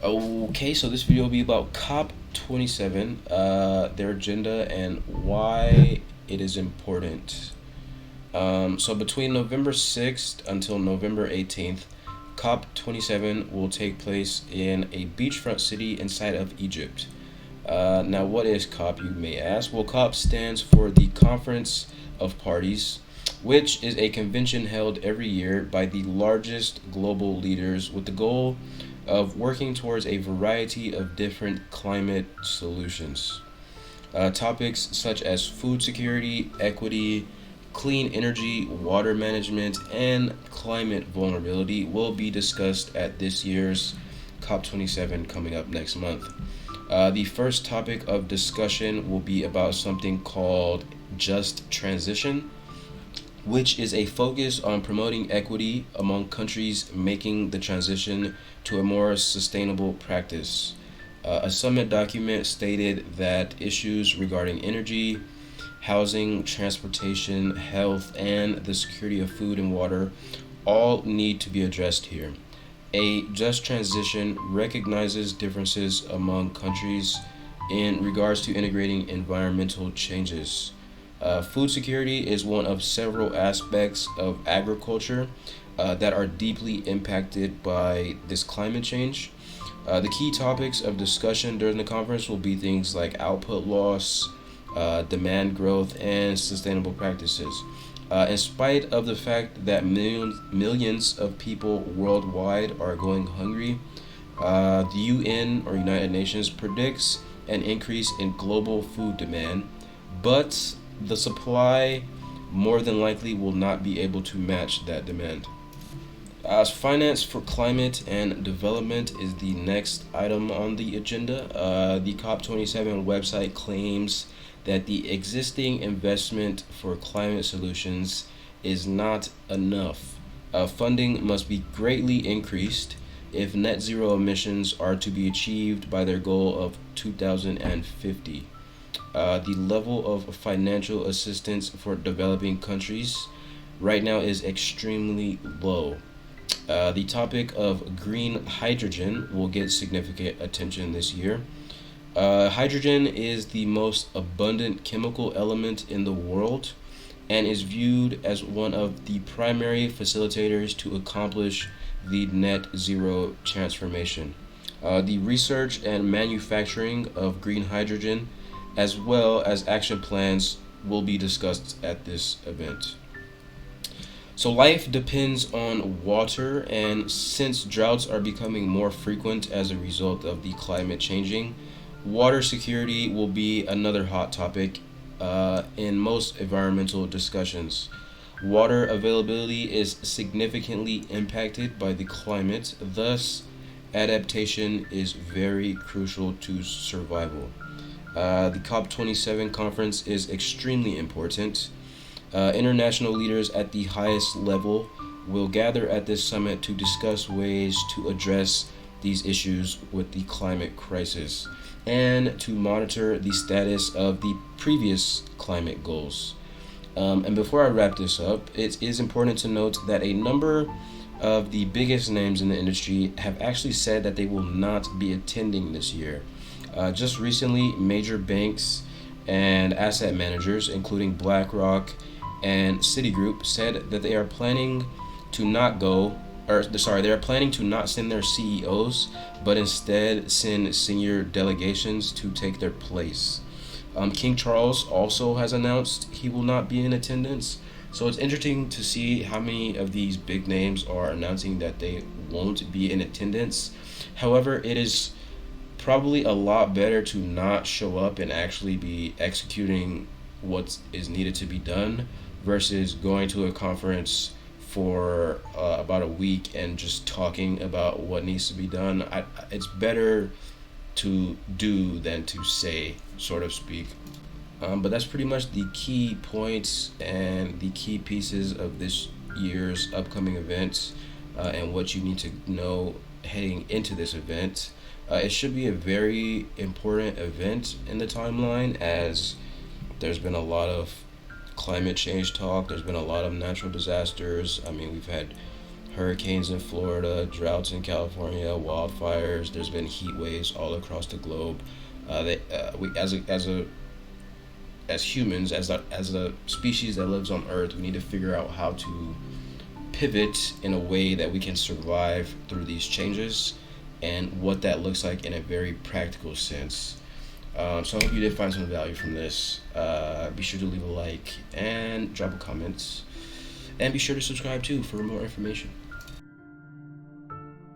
Okay, so this video will be about COP27, their agenda, and why it is important. So between November 6th until November 18th, COP27 will take place in a beachfront city inside of Egypt. Now, what is COP, you may ask? Well, COP stands for the Conference of Parties, which is a convention held every year by the largest global leaders with the goal of working towards a variety of different climate solutions. Topics such as food security, equity, clean energy, water management, and climate vulnerability will be discussed at this year's COP27 coming up next month. The first topic of discussion will be about something called just transition, which is a focus on promoting equity among countries making the transition to a more sustainable practice. A summit document stated that issues regarding energy, housing, transportation, health, and the security of food and water all need to be addressed here. A just transition recognizes differences among countries in regards to integrating environmental changes. Food security is one of several aspects of agriculture that are deeply impacted by this climate change. The key topics of discussion during the conference will be things like output loss, demand growth, and sustainable practices. In spite of the fact that millions of people worldwide are going hungry, the UN or United Nations predicts an increase in global food demand, but the supply more than likely will not be able to match that demand. As finance for climate and development is the next item on the agenda. The COP27 website claims that the existing investment for climate solutions is not enough. Funding must be greatly increased if net zero emissions are to be achieved by their goal of 2050. The level of financial assistance for developing countries right now is extremely low. The topic of green hydrogen will get significant attention this year. Hydrogen is the most abundant chemical element in the world and is viewed as one of the primary facilitators to accomplish the net zero transformation. The research and manufacturing of green hydrogen, as well as action plans, will be discussed at this event. So, life depends on water, and since droughts are becoming more frequent as a result of the climate changing, water security will be another hot topic in most environmental discussions. Water availability is significantly impacted by the climate, thus, adaptation is very crucial to survival. The COP27 conference is extremely important. International leaders at the highest level will gather at this summit to discuss ways to address these issues with the climate crisis and to monitor the status of the previous climate goals. And before I wrap this up, it is important to note that a number of the biggest names in the industry have actually said that they will not be attending this year. Just recently, major banks and asset managers, including BlackRock and Citigroup, said that they are planning to not go, or sorry, they are planning to not send their CEOs, but instead send senior delegations to take their place. King Charles also has announced he will not be in attendance. So it's interesting to see how many of these big names are announcing that they won't be in attendance. However, it is probably a lot better to not show up and actually be executing what is needed to be done versus going to a conference for about a week and just talking about what needs to be done. It's better to do than to say, sort of speak. But that's pretty much the key points and the key pieces of this year's upcoming events and what you need to know heading into this event. It should be a very important event in the timeline as there's been a lot of climate change talk, there's been a lot of natural disasters. I mean, we've had hurricanes in Florida, droughts in California, wildfires. There's been heat waves all across the globe. We as humans, as a species that lives on Earth, we need to figure out how to pivot in a way that we can survive through these changes, and what that looks like in a very practical sense. So I hope you did find some value from this. Be sure to leave a like and drop a comment, and be sure to subscribe too for more information.